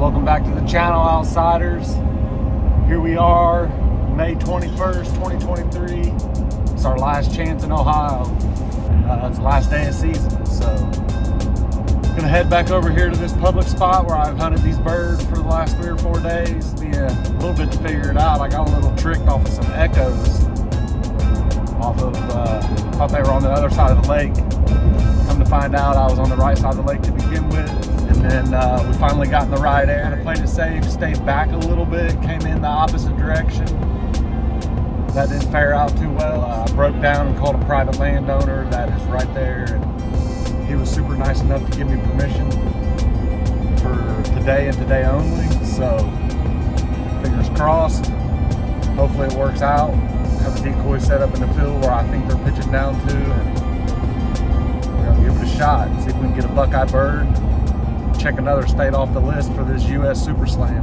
Welcome back to the channel, Outsiders. Here we are, May 21st, 2023. It's our last chance in Ohio. It's the last day of season, so gonna head back over here to this public spot where I've hunted these birds for the last 3 or 4 days. Be a little bit to figure it out. I got a little tricked off of some echoes. Thought they were on the other side of the lake. Come to find out, I was on the right side of the lake to begin with. And then we finally got in the right area. Played it safe, stayed back a little bit, came in the opposite direction. That didn't fare out too well. I broke down and called a private landowner that is right there. And he was super nice enough to give me permission for today and today only. So fingers crossed. Hopefully it works out. Have a decoy set up in the field where I think they're pitching down to, and we're gonna give it a shot and see if we can get a buckeye bird. Check another state off the list for this U.S. Super Slam.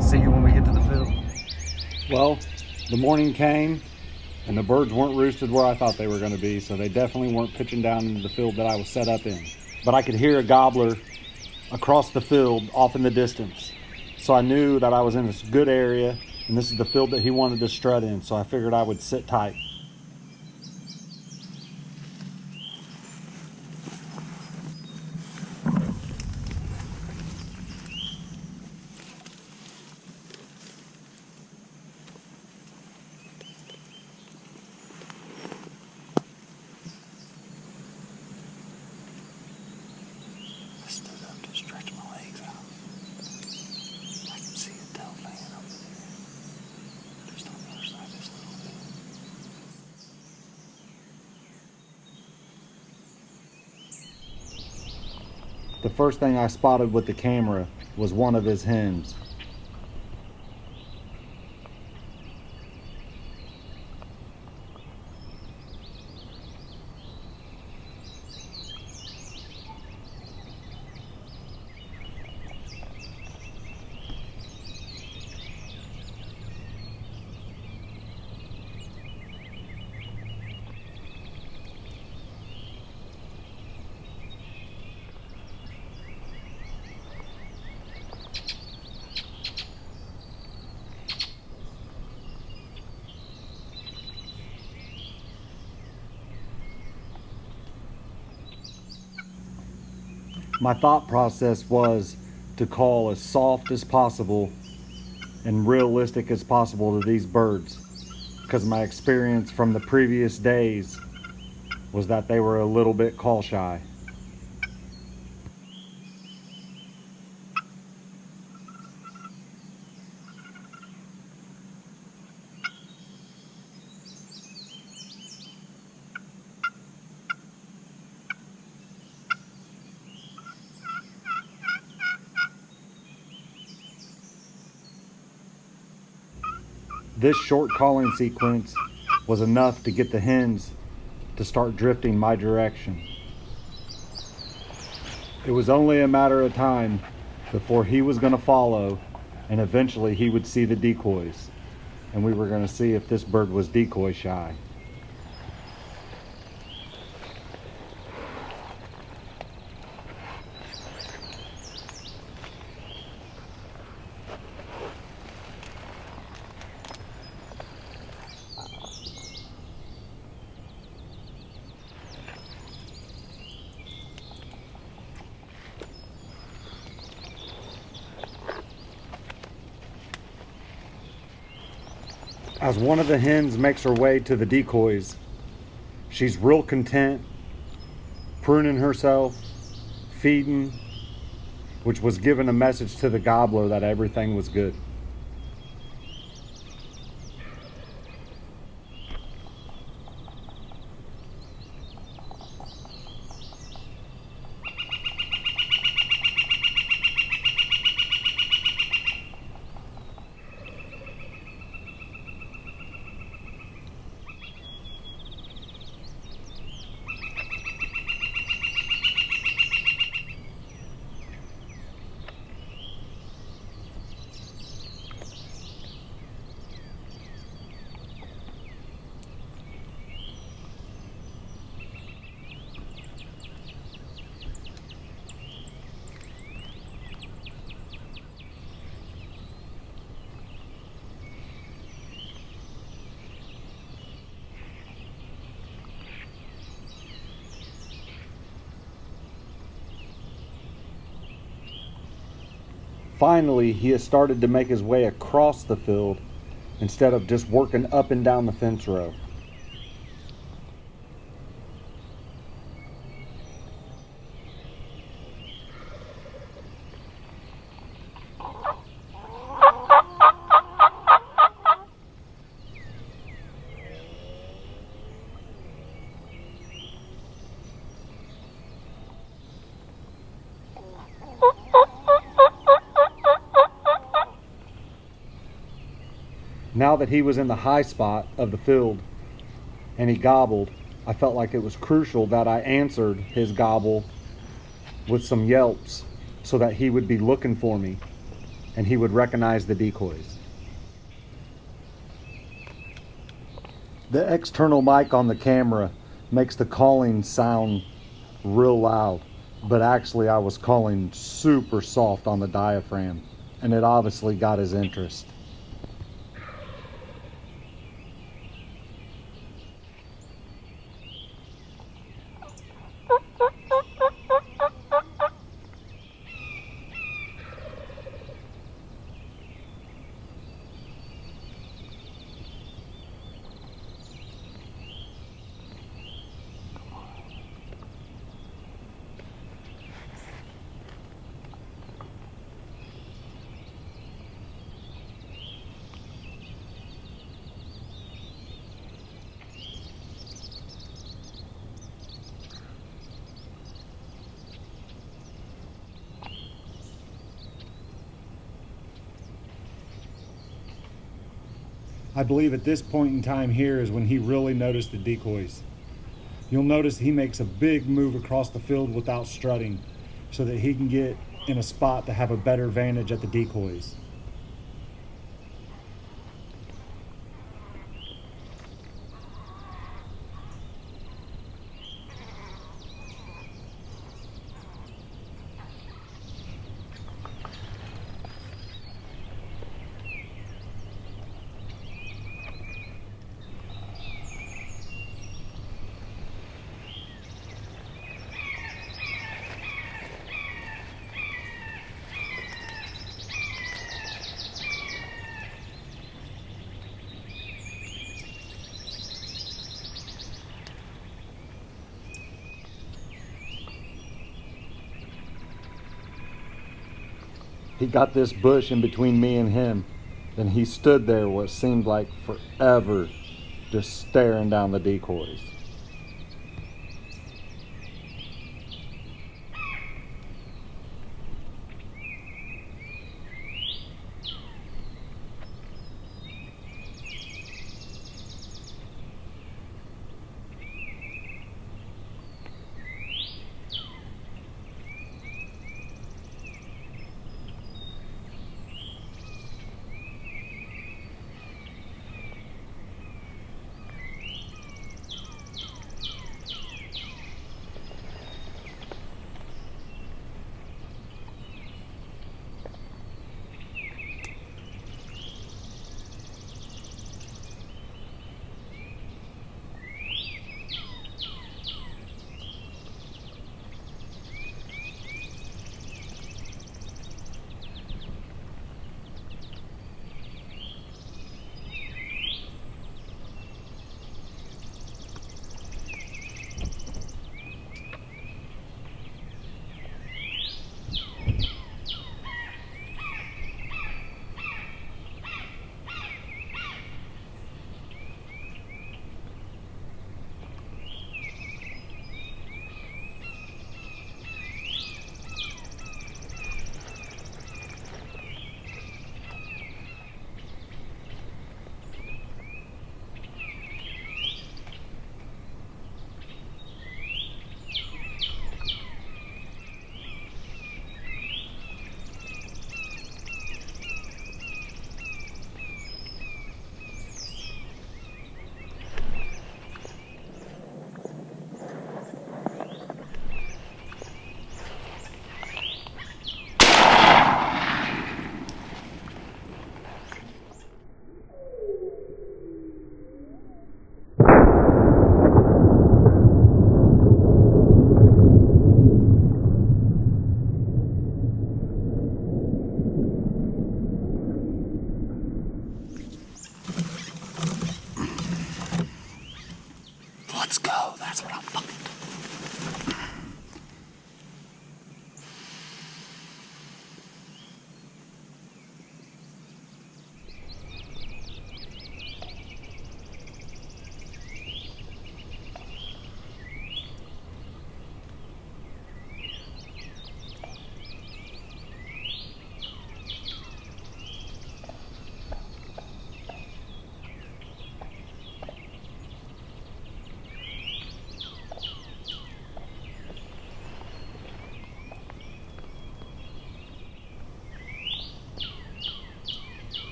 See you when we get to the field. Well, the morning came and the birds weren't roosted where I thought they were going to be, so they definitely weren't pitching down into the field that I was set up in. But I could hear a gobbler across the field off in the distance, so I knew that I was in this good area. And this is the field that he wanted to strut in, so I figured I would sit tight. I stood up to stretch my legs out. I can see a tail fan over there. Just on the other side just a little bit. The first thing I spotted with the camera was one of his hens. My thought process was to call as soft as possible and realistic as possible to these birds, because my experience from the previous days was that they were a little bit call shy. This short calling sequence was enough to get the hens to start drifting my direction. It was only a matter of time before he was going to follow, and eventually he would see the decoys, and we were going to see if this bird was decoy shy. As one of the hens makes her way to the decoys, she's real content, pruning herself, feeding, which was giving a message to the gobbler that everything was good. Finally, he has started to make his way across the field instead of just working up and down the fence row. Now that he was in the high spot of the field and he gobbled, I felt like it was crucial that I answered his gobble with some yelps so that he would be looking for me and he would recognize the decoys. The external mic on the camera makes the calling sound real loud, but actually I was calling super soft on the diaphragm, and it obviously got his interest. I believe at this point in time here is when he really noticed the decoys. You'll notice he makes a big move across the field without strutting so that he can get in a spot to have a better vantage at the decoys. He got this bush in between me and him, and he stood there what seemed like forever, just staring down the decoys.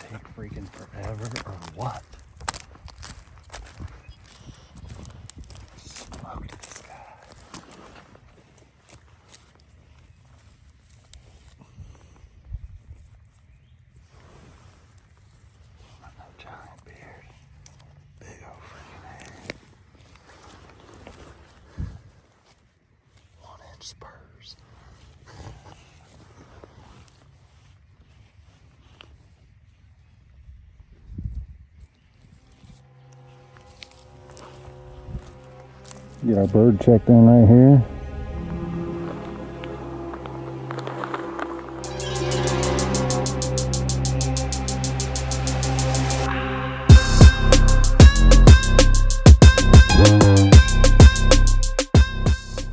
take freaking forever or what? Smoked this guy. No giant beard. Big old freaking head. 1-inch spurs. Get our bird checked in right here.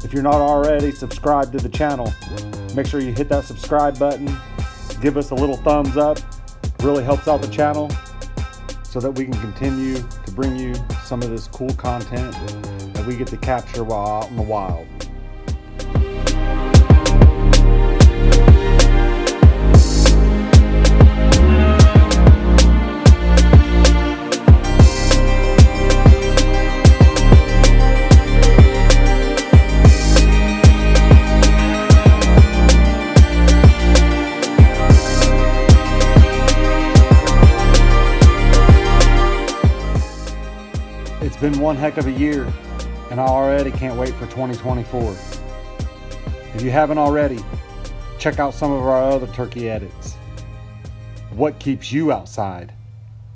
If you're not already subscribed to the channel, make sure you hit that subscribe button. Give us a little thumbs up. It really helps out the channel so that we can continue to bring you some of this cool content that we get to capture while out in the wild. It's been one heck of a year, and I already can't wait for 2024. If you haven't already, check out some of our other turkey edits. What keeps you outside?